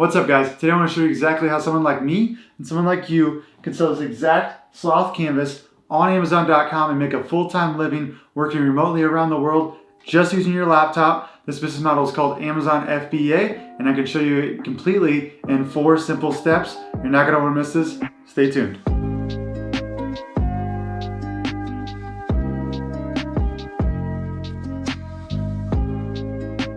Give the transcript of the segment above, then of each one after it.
What's up guys? Today I want to show you exactly how someone like me and someone like you can sell this exact sloth canvas on Amazon.com and make a full-time living working remotely around the world just using your laptop. This business model is called Amazon FBA and I can show you it completely in 4 simple steps. You're not going to want to miss this. Stay tuned.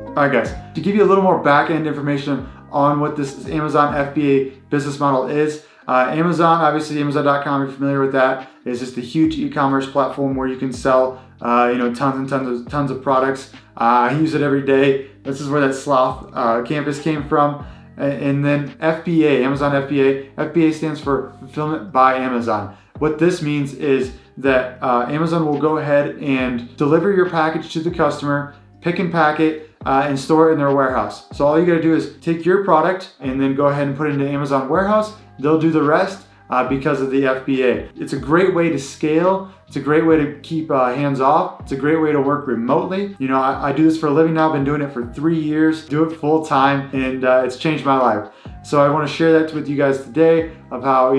Alright guys, to give you a little more back-end information on what this Amazon FBA business model is. Amazon, obviously Amazon.com, you're familiar with that, is just a huge e-commerce platform where you can sell tons and tons of products. I use it every day. This is where that sloth canvas came from. And then FBA, Amazon FBA. FBA stands for Fulfillment by Amazon. What this means is that Amazon will go ahead and deliver your package to the customer, pick and pack it, and store it in their warehouse. So all you gotta do is take your product and then go ahead and put it into Amazon warehouse. They'll do the rest because of the FBA. It's a great way to scale. It's a great way to keep hands off. It's a great way to work remotely. You know, I do this for a living now. I've been doing it for 3 years, do it full time, and it's changed my life. So I want to share that with you guys today of how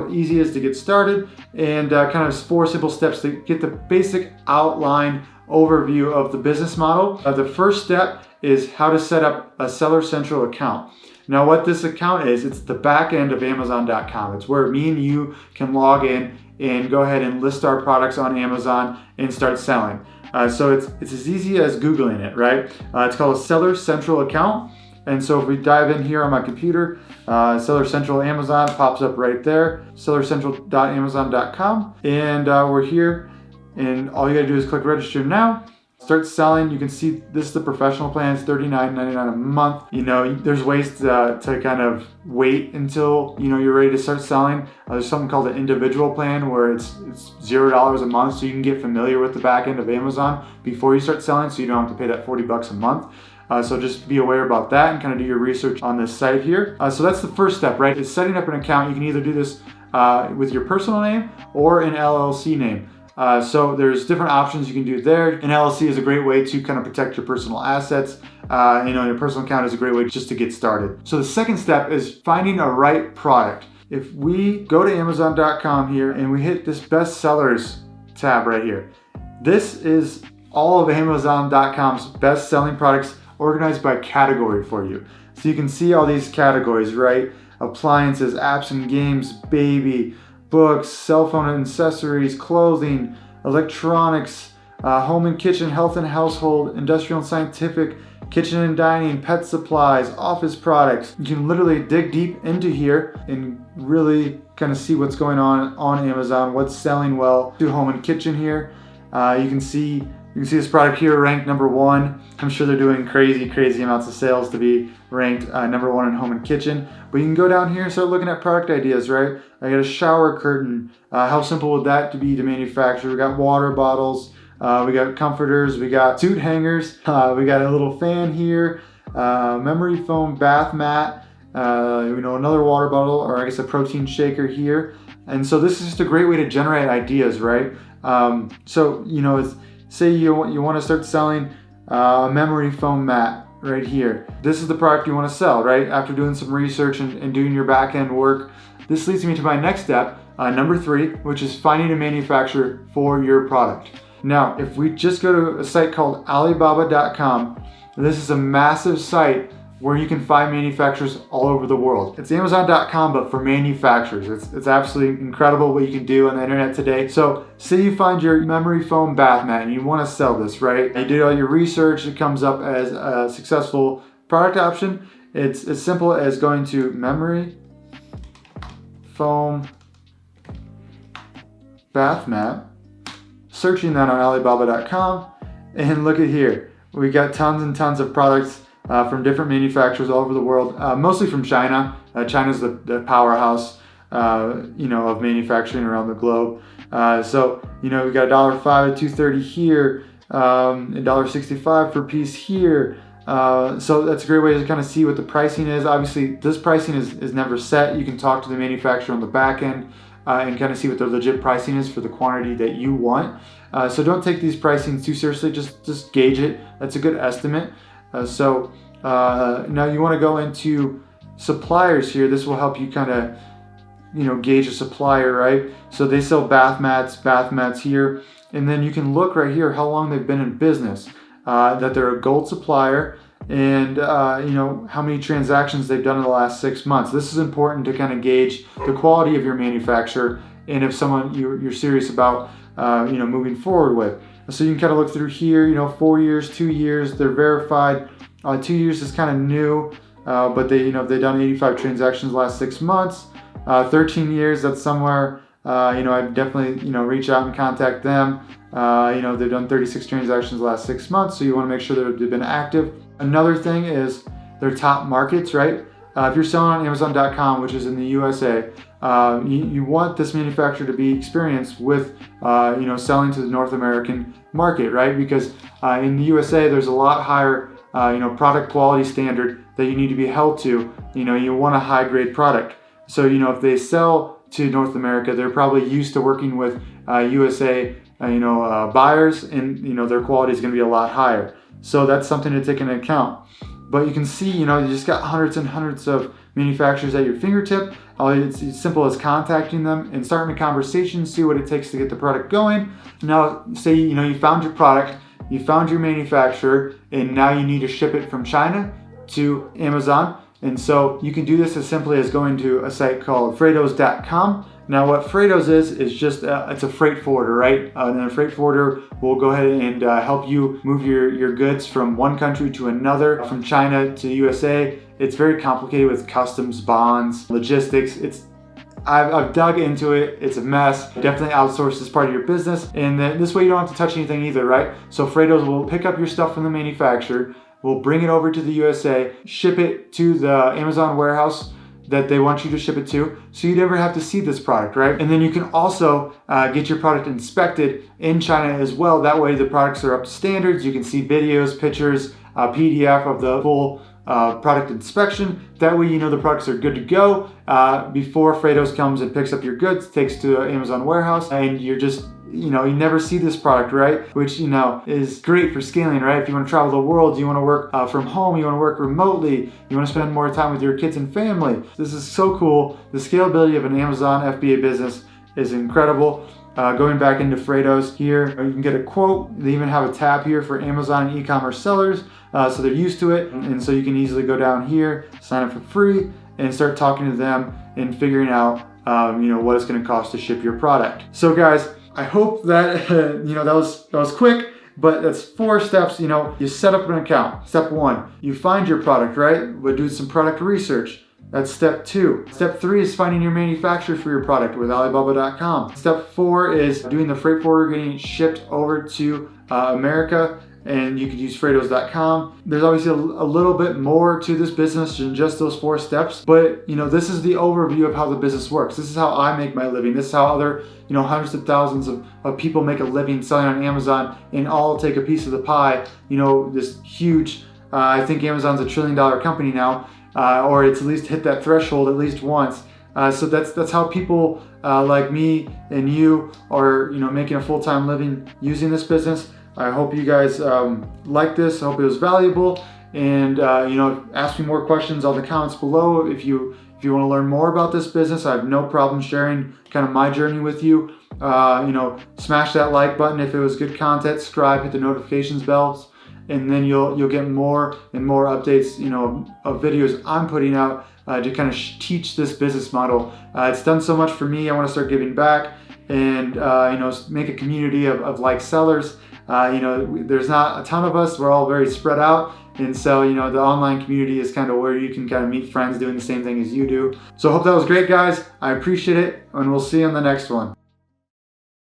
easy it is to get started and kind of 4 simple steps to get the basic outline overview of the business model. The first step is how to set up a Seller Central account. Now what this account is, it's the back end of Amazon.com. It's where me and you can log in and go ahead and list our products on Amazon and start selling. So it's as easy as Googling it, right? It's called a Seller Central account. And so if we dive in here on my computer, Seller Central Amazon pops up right there, sellercentral.amazon.com, and we're here. And all you gotta do is click register now, start selling. You can see this is the professional plan, it's $39.99 a month. You know, there's ways to kind of wait until you're ready to start selling. There's something called an individual plan where it's $0 a month, so you can get familiar with the back end of Amazon before you start selling, so you don't have to pay that 40 bucks a month. So just be aware about that and kind of do your research on this site here. So that's the first step, right? Is setting up an account. You can either do this with your personal name or an LLC name. So there's different options you can do there. An LLC is a great way to kind of protect your personal assets. Your personal account is a great way just to get started. So the second step is finding a right product. If we go to Amazon.com here and we hit this best sellers tab right here, this is all of Amazon.com's best selling products organized by category for you. So you can see all these categories, right? Appliances, apps and games, baby, books, cell phone and accessories, clothing, electronics, home and kitchen, health and household, industrial and scientific, kitchen and dining, pet supplies, office products. You can literally dig deep into here and really kind of see what's going on Amazon, what's selling well. Do home and kitchen here. You can see this product here ranked number 1. I'm sure they're doing crazy amounts of sales to be ranked number 1 in home and kitchen. But you can go down here and start looking at product ideas, right? I got a shower curtain. How simple would that be to manufacture? We got water bottles. We got comforters. We got suit hangers. We got a little fan here. Memory foam bath mat. Another water bottle, or I guess a protein shaker here. And so this is just a great way to generate ideas, right? Say you want to start selling a memory foam mat right here. This is the product you want to sell, right? After doing some research and doing your back end work. This leads me to my next step, number 3, which is finding a manufacturer for your product. Now, if we just go to a site called Alibaba.com, this is a massive site where you can find manufacturers all over the world. It's Amazon.com, but for manufacturers. It's absolutely incredible what you can do on the internet today. So say you find your memory foam bath mat and you want to sell this, right? You did all your research, it comes up as a successful product option. It's as simple as going to memory foam bath mat, searching that on Alibaba.com, and look at here. We got tons and tons of products from different manufacturers all over the world, mostly from China. China's the powerhouse, of manufacturing around the globe. We got $1.05 at $2.30 here, $1.65 per piece here. So that's a great way to kind of see what the pricing is. Obviously, this pricing is never set. You can talk to the manufacturer on the back end and kind of see what the legit pricing is for the quantity that you want. So don't take these pricings too seriously. Just gauge it. That's a good estimate. Now you want to go into suppliers here, this will help you kind of, gauge a supplier, right? So they sell bath mats here. And then you can look right here how long they've been in business, that they're a gold supplier, and how many transactions they've done in the last 6 months. This is important to kind of gauge the quality of your manufacturer and if someone you're serious about moving forward with. So you can kind of look through here, 4 years, 2 years, they're verified. 2 years is kind of new, but they've done 85 transactions the last 6 months. 13 years, that's somewhere, I'd definitely, reach out and contact them. They've done 36 transactions the last 6 months, so you want to make sure that they've been active. Another thing is their top markets, right? If you're selling on Amazon.com, which is in the USA, you want this manufacturer to be experienced with, selling to the North American market, right? Because in the USA, there's a lot higher, product quality standard that you need to be held to. You want a high grade product. So, if they sell to North America, they're probably used to working with USA, buyers, and, their quality is going to be a lot higher. So that's something to take into account. But you can see, you just got hundreds and hundreds of manufacturers at your fingertip. It's as simple as contacting them and starting a conversation, see what it takes to get the product going. Now, say, you found your product, you found your manufacturer, and now you need to ship it from China to Amazon. And so you can do this as simply as going to a site called Freightos.com. Now what Freightos is just, it's a freight forwarder, right? And a freight forwarder will go ahead and help you move your goods from one country to another, from China to the USA. It's very complicated with customs, bonds, logistics. I've dug into it. It's a mess. Definitely outsource this part of your business. And then this way you don't have to touch anything either, right? So Freightos will pick up your stuff from the manufacturer, will bring it over to the USA, ship it to the Amazon warehouse that they want you to ship it to, so you never have to see this product, right? And then you can also get your product inspected in China as well. That way the products are up to standards. You can see videos, pictures, PDF of the full product inspection. That way the products are good to go before Freightos comes and picks up your goods, takes to the Amazon warehouse, and you're just, you never see this product, right? Which, is great for scaling, right? If you want to travel the world, you want to work from home, you want to work remotely, you want to spend more time with your kids and family. This is so cool. The scalability of an Amazon FBA business is incredible. Going back into Freightos here, you can get a quote. They even have a tab here for Amazon e-commerce sellers, so they're used to it. And so you can easily go down here, sign up for free, and start talking to them and figuring out, what it's going to cost to ship your product. So guys, I hope that, that was quick, but that's 4 steps. You set up an account. Step 1, you find your product, right? We'll do some product research. That's step 2. Step 3 is finding your manufacturer for your product with Alibaba.com. Step 4 is doing the freight forwarder, getting it shipped over to America, and you could use Freightos.com. There's obviously a little bit more to this business than just those 4 steps, but this is the overview of how the business works. This is how I make my living. This is how other hundreds of thousands of people make a living selling on Amazon, and all take a piece of the pie. This huge, I think Amazon's $1 trillion company now, or it's at least hit that threshold at least once. So that's how people like me and you are making a full-time living using this business. I hope you guys like this. I hope it was valuable, and ask me more questions on the comments below. If you want to learn more about this business, I have no problem sharing kind of my journey with you. Smash that like button if it was good content. Subscribe, hit the notifications bells, and then you'll get more and more updates of videos I'm putting out to kind of teach this business model. It's done so much for me. I want to start giving back and make a community of like sellers. There's not a ton of us. We're all very spread out. And so, the online community is kind of where you can kind of meet friends doing the same thing as you do. So I hope that was great, guys. I appreciate it, and we'll see you on the next one.